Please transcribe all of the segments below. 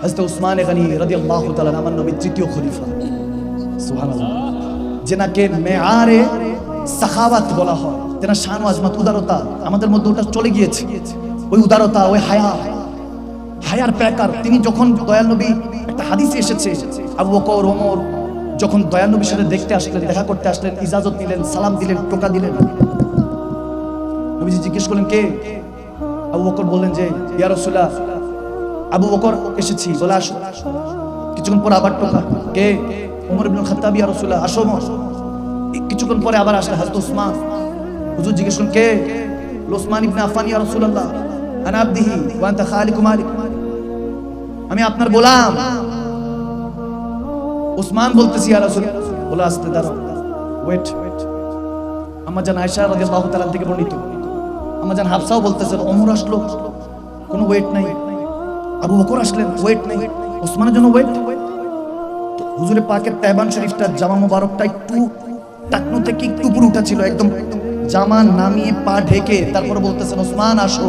হযরত উসমান গনি রাদিয়াল্লাহু তাআলা আমার নবীর তৃতীয় খলিফা। সুবহানাল্লাহ। যেনাকে মেআরে সাখাওয়াত বলা হয়, তেনার শান ও আজমত, উদারতা আমাদের মধ্যে ওটা চলে গিয়েছে। ওই উদারতা, ওই হায়ার প্যাকার। তিনি যখন দয়াল নবী, একটা হাদিসে এসেছে, আবু বকর ওমর যখন দয়াল নবীর সাথে দেখতে আসলেন, দেখা করতে আসলেন, ইজাজত নিলেন, সালাম দিলেন, টোকা দিলেন, নবীজি জিজ্ঞেস করলেন কে? আবু বকর বললেন যে ইয়া রাসূলুল্লাহ, আবু বকর এসেছি বলে আসো। কিছুক্ষণ পর আবার টোকা, কে? ওমর ইবনে খাত্তাব, ইয়া রাসূলুল্লাহ আসো ওমর। কিছুক্ষণ পরে আবার আসলেন হযরত উসমান। হুজুর জিজ্ঞেস করলেন কে? উসমান ইবনে আফফান, ইয়া রাসূলুল্লাহ আনা আবদিহি ওয়া আনতা খালিকু মালিক, আমি আপনার গোলাম। উসমান বলতেছি ইয়া রাসূলুল্লাহ, বলে আস্তে দাঁড়াও, ওয়েট। আম্মা জান আয়েশা রাদিয়াল্লাহু তাআলা থেকে বর্ণিত, আম্মা জান হাফসাও বলতেছেন ওমর আসলো, কোনো ওয়েট নাই। আবু বকর আসলেন, ওয়েট নাই। ওসমানের জন্য ওয়েট। হুজুরে পাকের তাইবান শরীফটা, জামা মোবারকটা একটু টাকনু থেকে একটু উপরে উঠা ছিল, একদম জামা নামিয়ে পা ঢেকে তারপরে বলতেছেন ওসমান আসো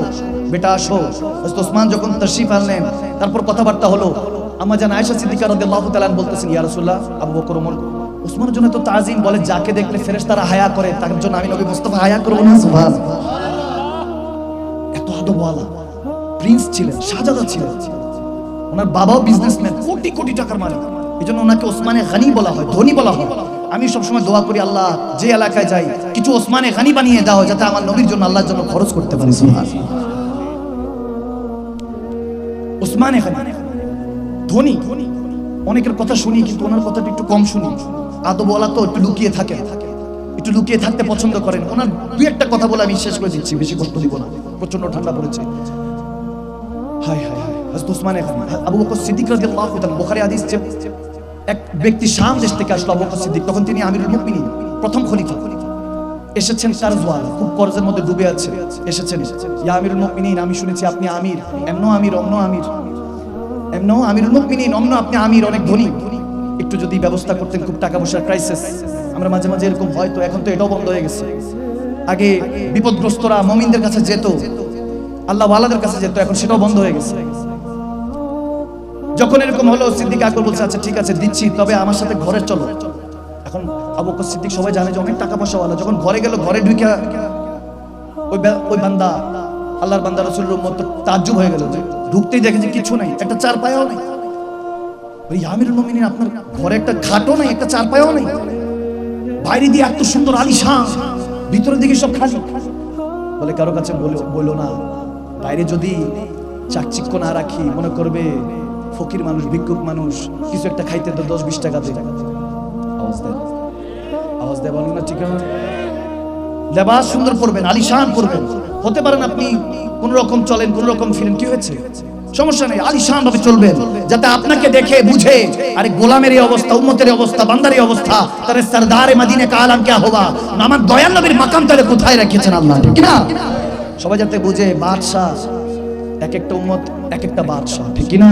বেটা আসো। ওসমান যখন তাশরিফ আনলেন, তারপর কথাবার্তা হলো। আম্মা জান আয়েশা সিদ্দিকা রাদিয়াল্লাহু তাআলা বলতেছেন ইয়া রাসূলুল্লাহ, আবু বকর ওমর ওসমানের জন্য তো তাজিম, বলে যাকে দেখলে ফেরেশতারা হায়া করে, তার জন্য আমি নবী মুস্তাফা হায়া করব না? সুবহানাল্লাহ। এত আদবওয়ালা প্রিন্স ছিলেন, শাহজাদা ছিলেন। ওনার বাবাও বিজনেসম্যান, কোটি কোটি টাকার মালিক। এজন্য ওনাকে ওসমানে গনি বলা হয়, ধনী বলা হয়। আমি সবসময় দোয়া করি, আল্লাহ যে এলাকায় যাই কিছু ওসমানে গনি বানিয়ে দাও, যাতে আমার নবীর জন্য, আল্লাহর জন্য খরচ করতে পারি। সুবহানাল্লাহ। ওসমানে গনি ধনী। অনেকের কথা শুনি, কিন্তু ওনার কথাটা একটু কম শুনি। আদবওয়ালা তো একটু লুকিয়ে থাকে, একটু লুকিয়ে থাকতে পছন্দ করেন। ওনার দুই একটা কথা বলে আমি শেষ করে দিচ্ছি, বেশি কষ্ট দিব না, প্রচন্ড ঠান্ডা পড়েছে। হায় হায় হায়, হযরত উসমানে গনি, আবু বকর সিদ্দিক রাদিয়াল্লাহু তাআলা, বুখারী হাদিস, যে এক ব্যক্তি শাম দেশ থেকে আসলো, আবু বকর সিদ্দিক, তখন তিনি আমিরুল মুমিনিন, প্রথম খলিফা। এসেছেন কারজওয়ালা, খুব কর্জের মধ্যে ডুবে আছে। এসেছেন, ইয়া আমিরুল মুমিনিন, আমি শুনেছি আপনি আমির, এমনো আমির, অমনো আমির, এমনো আমিরুল মুমিনিন, অমনো আপনি আমির, অনেক ধনী, একটু যদি ব্যবস্থা করতেন, খুব টাকা পয়সার ক্রাইসিস। আমরা মাঝে মাঝে এরকম হয়, তো এখন তো এটাও বন্ধ হয়ে গেছে। আগে বিপদগ্রস্তরা মুমিনদের কাছে যেত, আল্লাহ ওয়ালাদের কাছে যেত, এখন সেটাও বন্ধ হয়ে গেছে। যখন এরকম হলো, সিদ্দিক আকবর বলছে আচ্ছা ঠিক আছে দিচ্ছি, তবে আমার সাথে ঘরে চলো। এখন আবু বকর সিদ্দিক সবাই জানে যে অনেক টাকা পয়সা ওয়ালা। যখন ঘরে গেল, ঘরে ঢুকে ওই বান্দা, আল্লাহর বান্দা রাসূলের উম্মত তাজ্জুব হয়ে গেল, যে ঢুকতেই দেখে যে কিছু নাই, একটা চারপায়াও নাই। ওই আমিরুল মুমিনিন, আপনার ঘরে একটা খাটও নাই, একটা চারপায়াও নাই, বাইরে দিয়ে এত সুন্দর আলিশান, ভিতরের দিকে সব খালি। বলে কারো কাছে বলো না, বাইরে যদি চাকচিক্য না রাখি, মনে করবে ফকির মানুষ, ভিক্ষুক মানুষ, কিছু একটা খাইতে তো 10-20 টাকা দেয়। আওয়াজ দেয় বলেন না, ঠিক আছে? লেবাস সুন্দর পরবেন, আলিশান পরবেন। হতে পারেন আপনি কোন রকম চলেন, কোন রকম ফিরেন, কি হয়েছে? সমস্যা নেই, আলিশান ভাবে চলবেন, যাতে আপনাকে দেখে বুঝে আরে গোলামের এই অবস্থা, উম্মতের অবস্থা, বান্দার এই অবস্থা, তারে সরদারে মদিনে কা আলম क्या होगा, আমার দয়াল নবীর মাকাম তাহলে কোথায় রেখেছেন আল্লাহ, ঠিক না? সবাই যাতে বুঝে বাদশা, এক একটা উম্মত এক একটা বাদশা, ঠিক কি না?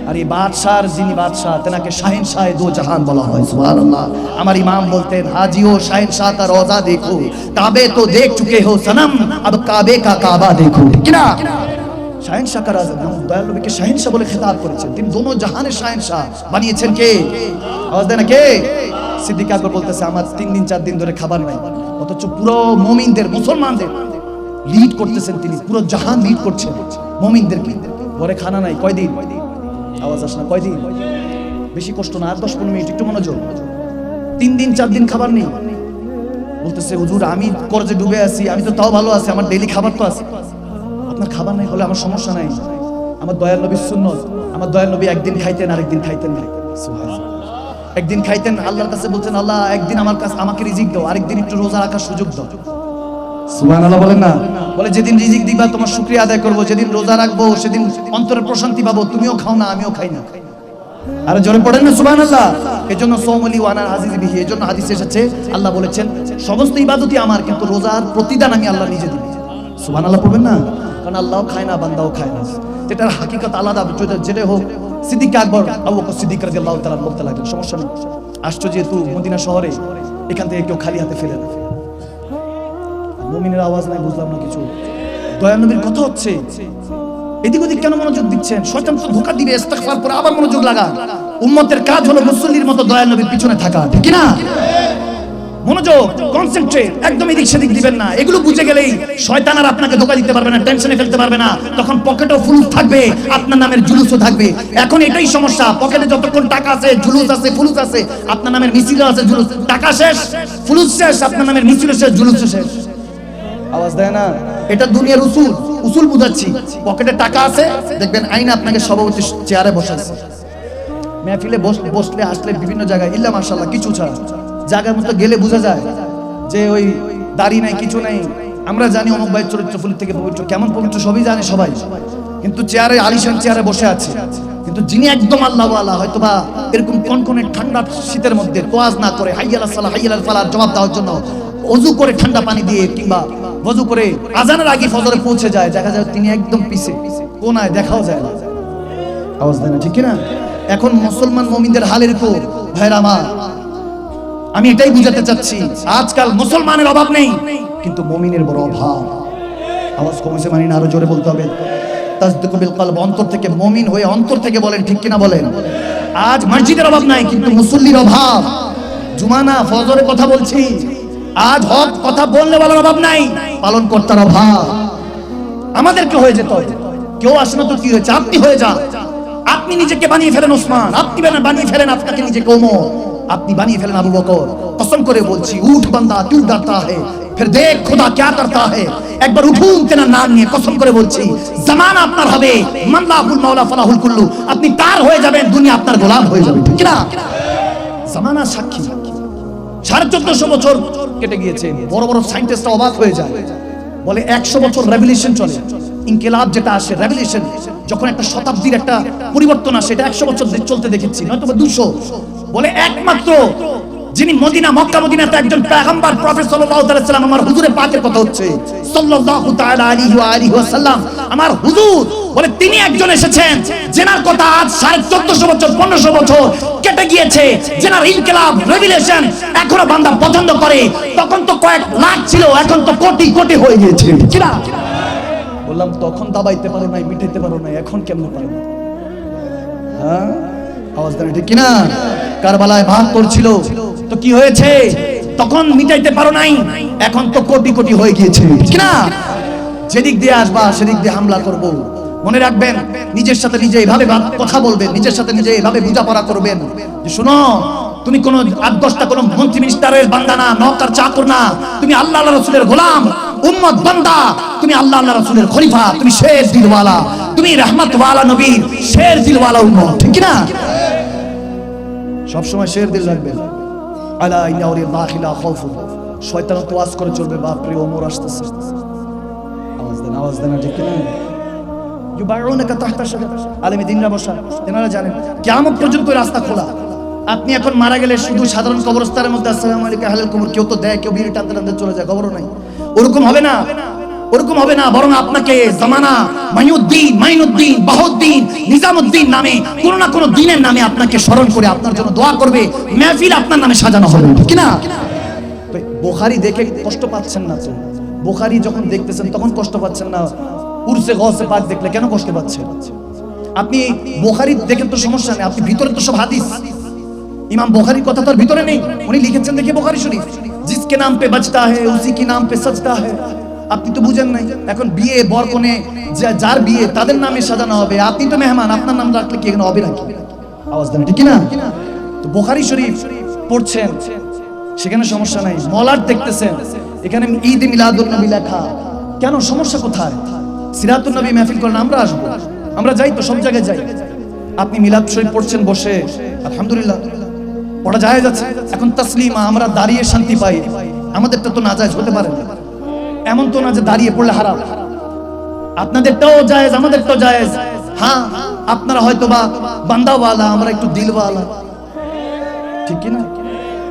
আর এই বাদশার যিনি বাদশা, তেনাকে শাহেনশাহে দো জাহান বলা হয়। সুবহানাল্লাহ। আমার ইমাম বলতেন, হাজিও শাহেনশাহ কা রওজা দেখো, কাবে তো দেখ চুকে হো সনম, अब কাবে কা কাবা দেখো, ঠিক কি না? শাহেনশাহ কা রাজা, দয়াল নবীকে শাহেনশাহ বলে খেতাব করেছেন। তিনি দোনো জাহানের শাহেনশাহ বানিয়েছেন কে? আওয়াজ দেন না, কে? সিদ্দিক আকবর বলতেছে আমার 3 দিন 4 দিন ধরে খাবার নাই, অথচ পুরো মুমিনদের, মুসলমানদের লিড করতেছেন তিনি, পুরো জাহান লিড করছেন মুমিনদেরকে। ঘরে খানা নাই, কয়দিন? আওয়াজ আসে না, কয়দিন? বেশি কষ্ট না, আর 10-15 মিনিট, একটু মনোযোগ। 3 দিন 4 দিন খাবার নেই। বলতেছে হুজুর আমি কর্জে ডুবে আছি, আমি তো তাও ভালো আছি, আমার ডেইলি খাবার তো আছে। আপনার খাবার নাই হলে আমার সমস্যা নাই, আমার দয়াল নবীর সুন্নত, আমার দয়াল নবী একদিন খাইতেন, আরেকদিন খাইতেন না। সুবহানাল্লাহ। একদিন খাইতেন, আল্লাহর কাছে বলতেন আল্লাহ একদিন আমাকে রিজিক দাও, আরেকদিন একটু রোজা রাখার সুযোগ দাও। সুবহানাল্লাহ বলেন না? বলে যেদিন রিজিক দিবা তোমার শুকরিয়া আদায় করব, যেদিন রোজা রাখবো সেদিন অন্তরের প্রশান্তি পাবো, তুমিও খাও না আমিও খাই না। আর জোরে পড়েন না সুবহানাল্লাহ। এজন্য সওমলি ওয়ানা আজিজ বিহি, এজন্য হাদিসে এসেছে আল্লাহ বলেছেন সমস্ত ইবাদতই আমার, কিন্তু রোজার প্রতিদান আমি আল্লাহ নিজে দিই। সুবহানাল্লাহ পড়বেন না? কারণ আল্লাহও খায় না, বান্দাও খায় না, যেটার হাকিকত আলাদা। যেটা হোক, সিদ্দিক আকবর আবু বকর সিদ্দিক রাদিয়াল্লাহু তাআলা বলতে লাগলেন সমস্যা নেই, আসছো যেহেতু মদিনা শহরে, এখান থেকে কেউ খালি হাতে ফেলে না। মুমিনের আওয়াজ নাই, বুঝলাম না কিছু। দয়াল নবীর কথা হচ্ছে, এদিক ওদিক কেন মনোযোগ দিচ্ছেন? শয়তান তো ধোঁকা দিবে, ইস্তিগফার করে আবার মনোযোগ লাগা। উম্মতের কাজ হলো মুসল্লির মতো দয়াল নবীর পিছনে থাকা, ঠিক কি না? মনোযোগ, কনসেন্ট্রেট, একদম এদিক সেদিক দিবেন না। এগুলো বুঝে গেলেই শয়তান আর আপনাকে ধোঁকা দিতে পারবে না, টেনশনে ফেলতে পারবে না। তখন পকেটেও ফুলুস থাকবে, আপনার নামের জুলুসও থাকবে। এখন এটাই সমস্যা, পকেটে যতক্ষণ টাকা আছে, জুলুস আছে, ফুলুস আছে, আপনার নামের মিছিলও আছে, জুলুস। টাকা শেষ, ফুলুস শেষ, আপনার নামের মিছিলও শেষ, জুলুসও শেষ। আওয়াজ দেয় না? এটা দুনিয়ার উসুল, উসুল বুঝাচ্ছি। পকেটে টাকা আছে, দেখবেন আইন আপনাকে সভাপতি চেয়ারে বসাচ্ছে, মেহফিলে বসলে আসলে বিভিন্ন জায়গায় ইল্লা মাশাআল্লাহ কিছু ছাড়া জায়গার মতো গেলে বোঝা যায় যে ওই দাড়ি নাই, কিছু নাই। আমরা জানি অমুক ভাইয়ের চরিত্র ফুল থেকে পবিত্র, কেমন পবিত্র সবই জানে সবাই, কিন্তু চেয়ারে, আলিশান চেয়ারে বসে আছে। কিন্তু যিনি একদম আল্লাহওয়ালা, হয়তো বা এরকম কনকনে ঠান্ডা শীতের মধ্যে তোয়াজ না করে হাইয়াল সালাহ হাইয়াল ফালার জবাব দেওয়ার জন্য ওযু করে ঠান্ডা পানি দিয়ে কিংবা ওযু করে আজানের আগে ফজরে পৌঁছে যায়, দেখা যায় তিনি একদম পিছে কোনায়, দেখাও যায় না। আওয়াজ দেয় না, ঠিক কি না? এখন মুসলমান মুমিনদের হালের উপর ভাইরা আমার, আমি এটাই বুঝাতে চাচ্ছি, আজকাল মুসলমানের অভাব নেই, কিন্তু মুমিনের বড় অভাব। আওয়াজ কমেছে মানি না, আরো জোরে বলতে হবে। তাসদিকু বিল কলব, অন্তর থেকে মুমিন হয়ে অন্তর থেকে বলেন, ঠিক কিনা বলেন? আজ মসজিদের অভাব নাই, কিন্তু মুসল্লির অভাব। জুমা না, ফজরের কথা বলছি। আজ হক কথা বললে বলার অভাব নাই, পালন কর্তার অভাব। আমাদেরকে হয়ে যেত, কেউ আসে না তো কি হয়েছে, আপনি হয়ে যান। আপনি নিজেকে বানিয়ে ফেলেন ওসমান, আপনি বানিয়ে ফেলেন আপনাকে নিজেকে ওমর, আপনি বানিয়ে ফেলেন আবু বকর। কসম করে বলছি, উঠ বান্দা क्यों डरता है, फिर देख खुदा क्या करता है। একবার উঠুন তেনার নাম নিয়ে, কসম করে বলছি জামানা আপনার হবে, মান লাহুল মাওলা ফালাহুল কুল্লু, আপনি তার হয়ে যাবেন, দুনিয়া আপনার গোলাম হয়ে যাবে, ঠিক না? জামানা সাক্ষী, 1450 বছর কেটে গিয়েছে। বড় বড় সায়েন্টিস্টরা অবাক হয়ে যায়, বলে 100 বছর রেভলিউশন চলে, ইনকিলাব যেটা আসে, রেভলিউশন যখন একটা শতাব্দীর একটা পরিবর্তন আসে, এটা 100 বছর চলতে দেখেছি, নয়তো 200। বলে একমাত্র যিনি মদিনা, মক্কা মদিনাতে একজন পয়গম্বর প্রফেট সাল্লাল্লাহু আলাইহি ওয়াসাল্লাম, আমার হুজুরে পাকের কথা হচ্ছে সাল্লাল্লাহু তাআলা আলাইহি ওয়া আলিহি ওয়াসাল্লাম, আমার হুজুর বলে তিনি একজন এসেছেন যেনার কথা আজ 1450 বছর 1500 বছর কেটে গিয়েছে, যেনার ইনকিলাব রেভলিউশন এখনো বান্দা পছন্দ করে। তখন তো কয়েক লাখ ছিল, এখন তো কোটি কোটি হয়ে গিয়েছে, ঠিক না? বললাম তখন দাবাইতে পারো নাই, মিটাইতে পারো নাই, এখন কেমনে পারো? হ্যাঁ, আওয়াজ দেন, ঠিক কিনা? কারবালায় 72 ছিল, তো কি হয়েছে? তখন মিটাইতে পারো নাই, এখন তো কোটি কোটি হয়ে গিয়েছে, ঠিক না? যেদিক দিয়ে আসবা সেদিক দিয়ে হামলা করব। মনে রাখবেন, নিজের সাথে নিজে এইভাবে কথা বলবেন, নিজের সাথে নিজে এইভাবে বোঝাপড়া করবেন যে শুনো, তুমি কোন 8-10টা কোন মন্ত্রী মিনিস্টারের বান্দা না, নওকর চাকর না, তুমি আল্লাহ আল্লাহ রাসূলের গোলাম, উম্মত বান্দা, তুমি আল্লাহ আল্লাহ রাসূলের খলিফা, তুমি শের দিলওয়ালা, তুমি রহমত ওয়ালা নবীর শের দিলওয়ালা উম্মত, ঠিক না? সব সময় শের দিল রাখবেন। আলা ইন্নাউরি দাখিলা খাউফু, শয়তান তো ওয়াজ করে চলবে, বাপ রে ওমর আসতেছে। আওয়াজ দেন, ঠিক না? ইউবাউনাকা তাহতা শাজারা, আলেমে দ্বীনরা বসা, তেনারা জানেন কিয়ামত পর্যন্ত রাস্তা খোলা। আপনি এখন মারা গেলে শুধু সাধারণ কবরস্থানের মধ্যে আসসালামু আলাইকুম আহলাল কবর কেউ তো দেয়, কেউ বিড়ি টানতে টানতে চলে যায়, কবরও নাই। ওরকম হবে না, ওরকম হবে না, বরং আপনাকে জামানা মাইনুদ্দিন, বাহুদ্দিন, নিজামুদ্দিন নামে কোন না কোন দিনের নামে আপনাকে স্মরণ করে আপনার জন্য দোয়া করবে, মেহফিল আপনার নামে সাজানো হবে, ঠিক না? বুখারী দেখে কষ্ট পাচ্ছেন না তো? বুখারী যখন দেখতেছেন তখন কষ্ট পাচ্ছেন না? উরসে গৌসে পাক দেখলে কেন কষ্ট পাচ্ছেন? আপনি বুখারী দেখেন তো সমস্যা নেই, আপনি ভিতরে তো সব হাদিস। ইমাম বুখারীর কথা তো আর ভিতরে নেই, উনি লিখেছেন দেখে বুখারী শরীফ, জিসকে নাম পে বাজতা है उसी के नाम पे सजता है। আপনি তো বুঝেন নাই, এখন বিয়ে বর কনে যার বিয়ে তাদের নামে সাজানো হবে, আপনি তো মেহমান, আপনার নাম রাখলে কি এখানে হবে নাকি? আওয়াজ দেন, ঠিক না? তো বুখারী শরীফ পড়ছেন, সেখানে সমস্যা নাই। মলাট দেখতেছেন, এখানে ঈদ মিলাদুন নবী লেখা, কেন? সমস্যা কোথায়? সিরাতুন নবী মাহফিল করেন, আমরা আসবো, আমরা যাই তো, সব জায়গায় যাই। আপনি মিলাদ শরীফ পড়ছেন বসে, আলহামদুলিল্লাহ পড়া যায় যাচ্ছে। এখন তাসলিমা আমরা দাঁড়িয়ে শান্তি পাই, আমাদেরটা তো নাজায়েজ হতে পারে না। এমন তো না যে দাঁড়িয়ে পড়লে হারাম, আপনাদেরটাও জায়েজ আমাদেরটাও জায়েজ। হ্যাঁ, আপনারা হয়তো বা বান্দাওয়ালা, আমরা একটু দিলওয়ালা, ঠিক কি না?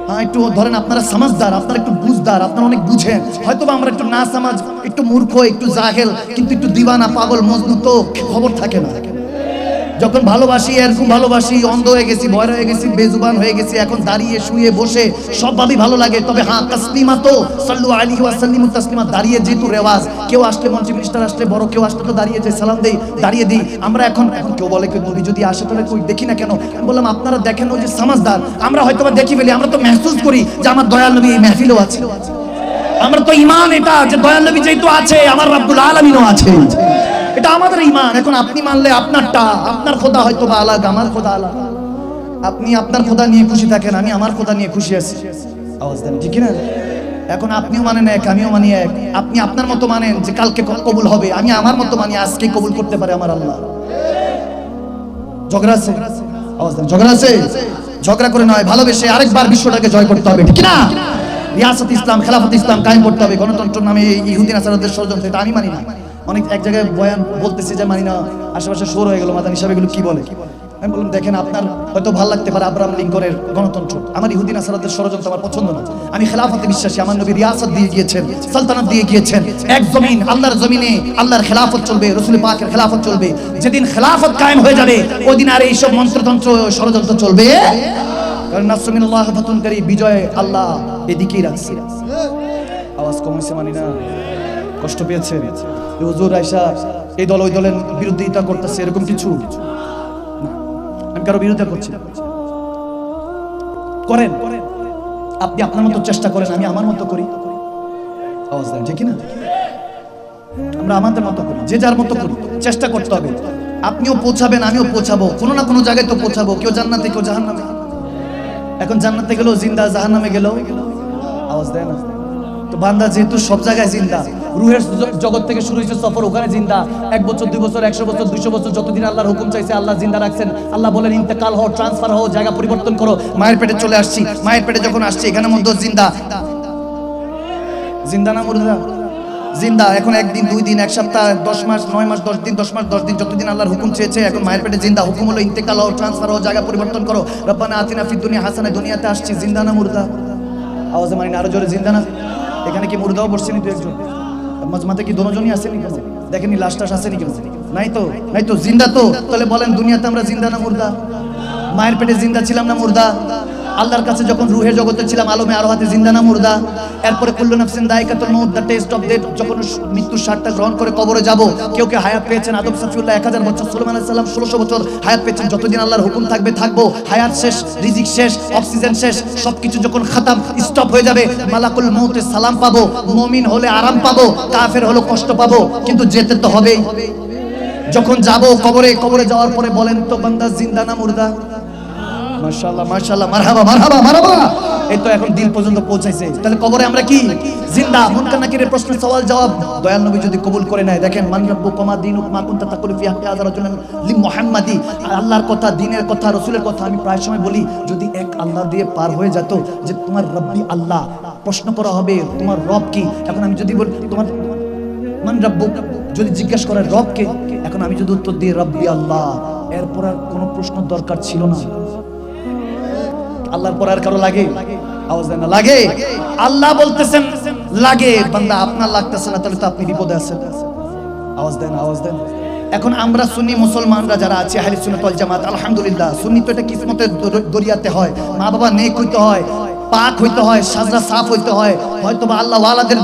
হ্যাঁ, একটু ধরেন আপনারা সমাজদার, আপনারা একটু বুঝদার, আপনারা অনেক বুঝেন, হয়তো বা আমরা একটু না সমাজ, একটু মূর্খ, একটু জাহেল, কিন্তু একটু দিওয়ানা, পাগল, মজনু তো খবর থাকে না। যখন ভালোবাসি এরকম ভালোবাসি, অন্ধ হয়ে গেছি, ভয় হয়ে গেছি, বেজুবান হয়ে গেছি, এখন দাঁড়িয়ে শুয়ে বসে সবভাবেই ভালো লাগে। তবে হ্যাঁ, তাসলিমা তো সাল্লু আলাইহি ওয়া সাল্লিমু তাসলিমা, দাঁড়িয়ে যেহেতু রেওয়াজ, কেউ আসলে মন্ত্রী মিনিস্টার আসলে বড় কেউ আসলে তো দাঁড়িয়ে যায়, সালাম দেই, দাঁড়িয়ে দিই আমরা। এখন কেউ বলে কেউ নবী যদি আসে তাহলে কই দেখি না কেন? আমি বললাম আপনারা দেখেন ওই যে সমাজদার, আমরা হয়তো বা দেখি ফেলি, আমরা তো মেহসুস করি যে আমার দয়াল নবী এই মেহফিলেও আছে। আমরা তো ঈমান এটা যে দয়াল নবী যেহেতু আছে আমার রব্বুল আলামিনও আছে, এটা আমাদের ঈমান। এখন আপনি মানলে আপনারটা, আপনার খোদা হয়তো বা আলাদা, আমার খোদা আলাদা। আপনি আপনার খোদা নিয়ে খুশি থাকেন, আমি আমার খোদা নিয়ে খুশি আছি। আওয়াজ দেন, ঠিক না? এখন আপনিও মানেন এক, আমিও মানি এক। আপনি আপনার মতো মানেন যে কালকে কবুল হবে, আমি আমার মতো মানি আজকে কবুল করতে পারে আমার আল্লাহ। ঝগড়া আছে? আওয়াজ দেন, ঝগড়া আছে? ঝগড়া করে নয়, ভালোবেসে আরেকবার বিশ্বটাকে জয় করতে হবে, ঠিক না? রিয়াসত ইসলাম, খেলাফত ইসলাম কায়েম করতে হবে। গণতন্ত্র নামে ইহুদি নাসারাদের ষড়যন্ত্র, এটা আমি মানি না। অনেক এক জায়গায় বয়ান বলতেছে যে মানি না, আশেপাশে শোর হয়ে গেল, মাদানী সাহেব এগুলো কি বলে? আমি বললাম দেখেন, আপনার হয়তো ভালো লাগতে পারে আব্রাহাম লিঙ্কনের গণতন্ত্র, আমার ইহুদি নাসারাদের ষড়যন্ত্র আমার পছন্দ না। আমি খেলাফতে বিশ্বাসী, আমার নবী রিয়াসত দিয়ে গিয়েছেন, সালতানাত দিয়ে গিয়েছেন। এক জমিন, আল্লাহর জমিনে আল্লাহর খেলাফত চলবে, রাসূল পাকের খেলাফত চলবে। যেদিন খেলাফত কায়েম হয়ে যাবে ওই দিন আর এইসব মন্ত্রতন্ত্র ষড়যন্ত্র চলবে, কারণ নাসরুল্লাহ ফাতুন করি, বিজয় আল্লাহ এদিকেই রাখছে। আওয়াজ কম হয়েছে মানি না? কষ্ট পেয়েছে হুজুর আয়েশা এই দল ওই দলের বিরোধিতা করতেছে, এরকম কিছু না। আমি কারো বিরোধিতা করছি না, করেন আপনি আপনার মতো চেষ্টা করেন, আমি আমার মতো করি। আওয়াজ দেন, ঠিক না? আমরা আমাদের মতো করি, যে যার মতো করি, চেষ্টা করতে হবে। আপনিও পৌঁছাবেন, আমিও পৌঁছাবো, কোনো না কোনো জায়গায় তো পৌঁছাবো। কেউ জান্নাতে, কেউ জাহান্নামে। এখন জান্নাতে গেলেও জিন্দা, জাহান্নামে গেলেও আওয়াজ দেয় না। তো বান্দা যেহেতু সব জায়গায় জিন্দা, রুহের জগৎ থেকে শুরু হয়েছে সফর, ওখানে জিন্দা। 1 বছর 2 বছর 100 বছর 200 বছর যতদিন আল্লাহর হুকুম চাইছে আল্লাহ জিন্দা রাখছেন। আল্লাহ বলেন ইন্তেকাল হও, ট্রান্সফার হও, জায়গা পরিবর্তন করো। মায়ের পেটে চলে আসছি, মায়ের পেটে যখন আসছি এখানে মধ্যে জিন্দা, জিন্দা না মুর্দা? জিন্দা। এখন 1 দিন 2 দিন 1 সপ্তাহ 10 মাস 9 মাস 10 দিন 10 মাস 10 দিন যতদিন আল্লাহর হুকুম চেয়েছে, এখন মায়ের পেটে জিন্দা। হুকুম হলো ইন্তেকাল হও, ট্রান্সফার হও, জায়গা পরিবর্তন করো। রব্বানা আতিনা ফিদ দুনিয়া হাসানা, দুনিয়াতে আসছি, জিন্দা না মুর্দা? আওয়াজে মানি না, আরো জোরে জিন্দা না? এখানে কি মুর্দাও বসছেনি দু একজন? মাঝমাতে কি দুজনই আসেনি কেন? দেখেনি লাশ টাশ আসেনি কেন? নাই তো, নাই তো, জিন্দা তো। তাহলে বলেন দুনিয়াতে আমরা জিন্দা না মুর্দা? মায়ের পেটে জিন্দা ছিলাম না মুর্দা? আল্লাহর কাছে যখন রুহের জগতে ছিলাম আলমে আরোহাতে জিন্দা না মুর্দা? এরপরে কুল্লু নাফসিন যায়কাতুল মাউত, দ্য টেস্ট অফ ডেথ, যখন মৃত্যুর স্বাদটা গ্রহণ করে কবরে যাব। কেউ কেউ হায়াত পেয়েছেন, আদম সাফিউল্লাহ 1000 বছর, সুলাইমান আলাইহিস সালাম 1600 বছর হায়াত পেয়েছেন। যতদিন আল্লাহর হুকুম থাকবে থাকবো। হায়াত শেষ, রিজিক শেষ, অক্সিজেন শেষ, সবকিছু যখন খাতাম স্টপ হয়ে যাবে, মালাকুল মউতের সালাম পাবো। মুমিন হলে আরাম পাবো, কাফের হলে কষ্ট পাবো, কিন্তু যেতে তো হবেই। যখন যাব কবরে, কবরে যাওয়ার পরে বলেন তো বান্দা জিন্দা না মুর্দা? মাশাআল্লাহ মাশাআল্লাহ, মারহাবা মারহাবা মারহাবা। এই তো এখন দিল পর্যন্ত পৌঁছাইছে। তাহলে কবরে আমরা কি জিন্দা? মুনকার নাকিরের প্রশ্নের সওয়াল জবাব দয়াল নবী যদি কবুল করে নেয়, দেখেন মান রাব্বুকা মা দীনুকা মা কুনতা তাকুলু ফি হাক্কি হাযা রাজুলান লি মুহাম্মাদি, আল্লাহর কথা, দ্বীনের কথা, রাসূলের কথা। আমি প্রায় সময় বলি যদি এক আল্লাহ দিয়ে পার হয়ে যেত যে তোমার রব্বি আল্লাহ, প্রশ্ন করা হবে তোমার রব কি। এখন আমি যদি বলি তোমার মান রাব্বুক, যদি জিজ্ঞাসা করে রব কে, এখন আমি যদি উত্তর দিই রব্বি আল্লাহ, এরপর আর কোনো প্রশ্ন দরকার ছিল না। আল্লাহর পর আর কারো লাগে? আওয়াজ দেন না, লাগে? আল্লাহ বলতেছেন লাগে, বান্দা আপনার লাগতেছে না, তাহলে তো আপনি বিপদে আছেন। আওয়াজ দেন, আওয়াজ দেন। এখন আমরা সুন্নি মুসলমানরা যারা আছি, আহলে সুন্নাত ওয়াল জামাত, আলহামদুলিল্লাহ, সুন্নি তো এটা কিসমতের দরিয়াতে হয়। মা বাবা নেক হইতে হয়, পাক হইতে হয়, সাজরা সাফ হইতে হয়, হয়তোবা আল্লাহ ওয়ালাদের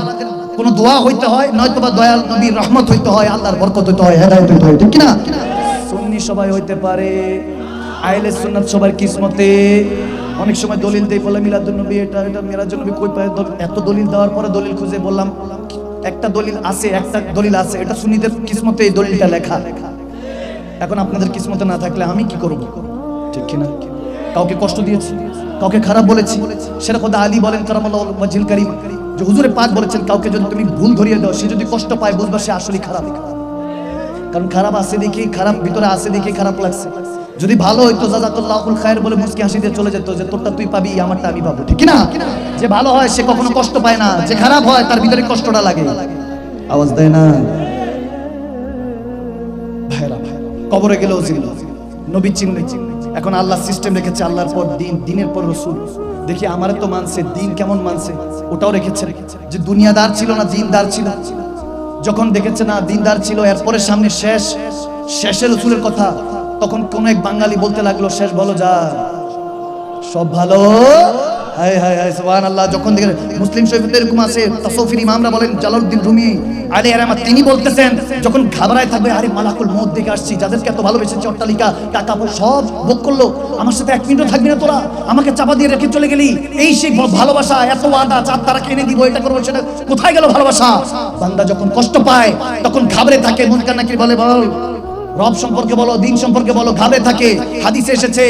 কোনো দোয়া হইতে হয়, নয়তোবা দয়াল নবীর রহমত হইতে হয়, আল্লাহর বরকত হইতে হয়, হেদায়েত হইতে হয়, ঠিক কি না? সুন্নি সবাই হইতে পারে, আহলে সুন্নাত সবার কিসমতে। অনেক সময় দলিল দেই, বলে মিলাদুন নবী এটা এটা মিরাজুন নবী কই পায়? এত দলিল দেওয়ার পরে দলিল খুঁজে বললাম একটা দলিল আছে, একটা দলিল আছে, এটা সুন্নিদের কিসমতে এই দলিলটা লেখা। এখন আপনাদের কিসমতে না থাকলে আমি কি করব? ঠিক কি না? কাউকে কষ্ট দিয়েছি, কাউকে খারাপ বলেছি, সেটা খোদা আলী বলেন কারামাল্লাহু ওয়াজহিল কারীম, যে হুজুরে পাক বলেছেন কাউকে যদি তুমি ভুল ধরিয়ে দাও, সে যদি কষ্ট পায় বুঝবা সে আসলে খারাপ। কারণ খারাপ আছে দেখি, খারাপ ভিতরে আছে দেখি খারাপ লাগছে। যদি ভালো হইতো জাযাকাল্লাহুল খায়র বলে মুস্কি হাসি দিয়ে চলে যেত, যে তোরটা তুই পাবি, আমারটা আমি পাবো, ঠিক না? যে ভালো হয় সে কখনো কষ্ট পায় না, যে খারাপ হয় তার ভিতরে কষ্টটা লাগে। আওয়াজ দেয় না? ভাইরা, কবরে গেলেও জিন্দা, নবী চিনলে। এখন আল্লাহ সিস্টেম রেখেছে, আল্লাহর পর দিন, দিনের পর রাসূল। দেখি আমারে তো মানছে, দিন কেমন মানছে ওটাও রেখেছে, যে দুনিয়াদার ছিল না দিনদার ছিল। যখন দেখেছে না দিনদার ছিল, এরপরে সামনে শেষের রাসূলের কথা, তখন কোন এক বাঙালি বলতে লাগলো, শেষ বলো যা, সব ভালো। হায় হায় হায় সুবহানাল্লাহ। যখন দেখেন মুসলিম শরীফে এরকম আছে, তাসাউফির ইমামরা বলেন, জালালউদ্দিন রুমি আলাইহির রহমাত, তিনি বলতেছেন যখন ঘাবড়ায় থাকবে, আরে মালাকুল মউত দেখে আসছি, যাদেরকে এত ভালোবেসেছে, অট্টালিকা টাকা পয়সা সব ভোগ করলো, আমার সাথে এক মিনিটও থাকবি না তোরা, আমাকে চাপা দিয়ে রেখে চলে গেলি, এই সেই ভালোবাসা, এত ওয়াদা, চাপ তারা কিনে দিব, এটা করবো সেটা, কোথায় গেল ভালোবাসা? বান্দা যখন কষ্ট পায় তখন ঘাবড়ে থাকে, মুনকার নাকির বলে, বল রব সম্পর্কে বলো, দিন সম্পর্কে বলো, ঘাবড়ে থাকে। হাদিসে এসেছে,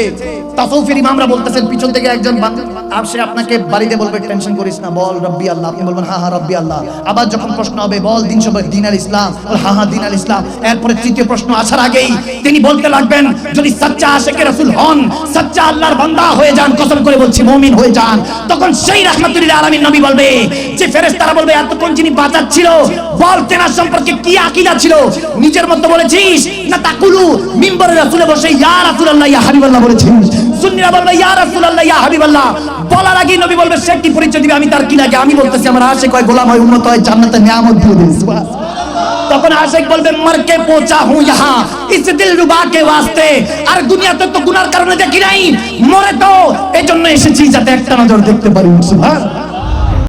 তাসাউফের ইমামরা বলতেছেন, পিছন থেকে একজন সে আপনাকে বাড়িতে বলবে, টেনশন করিস না, বল রব্বি আল্লাহ, আপনি বলবেন হ্যাঁ হ্যাঁ রব্বি আল্লাহ। আবার যখন প্রশ্ন হবে, বল দিন সম্পর্কে, দিন আল ইসলাম, বল হ্যাঁ হ্যাঁ দিন আল ইসলাম। এরপরে তৃতীয় প্রশ্ন আসার আগেই তিনি বলতে লাগবেন, যদি সচ্চা আশিকে রাসূল হন, সচ্চা আল্লাহর বান্দা হয়ে যান, কসম করে বলছি মুমিন হয়ে যান, তখন সেই রাহমাতুল আলামিন নবী বলবে, যে ফেরেশতারা বলবে, এতক্ষণ যিনি বাঁচাচ্ছিল, বল তেনার সম্পর্কে কি আকীদা ছিল, নিজের মতো বলেছিস না তাকুলু মিম্বরে রাসূলে বসে ইয়া রাসূলুল্লাহ ইয়া হাবিবাল্লাহ বলেছিস? সুন্নিরা বলবে ইয়া রাসূলুল্লাহ ইয়া হাবিবাল্লাহ, বলার আগে নবী বলবে, সে কি পরিচয় দিবে, আমি তার কি লাগে? আমি বলতেছি আমার আশিক হয়, গোলাম হয়, উম্মত হয়, জান্নাতের নিয়ামত দিয়ে দিস। তখন আশিক বলবে, মরকে পৌঁছা হুঁ ইহাঁ ইস দিলরুবা কে ওয়াস্তে, আর দুনিয়াতে তো গুনার কারণে দেখি নাই, মরে তো এজন্য এসেছি যাতে একটা নজর দেখতে পারি। সুবহান।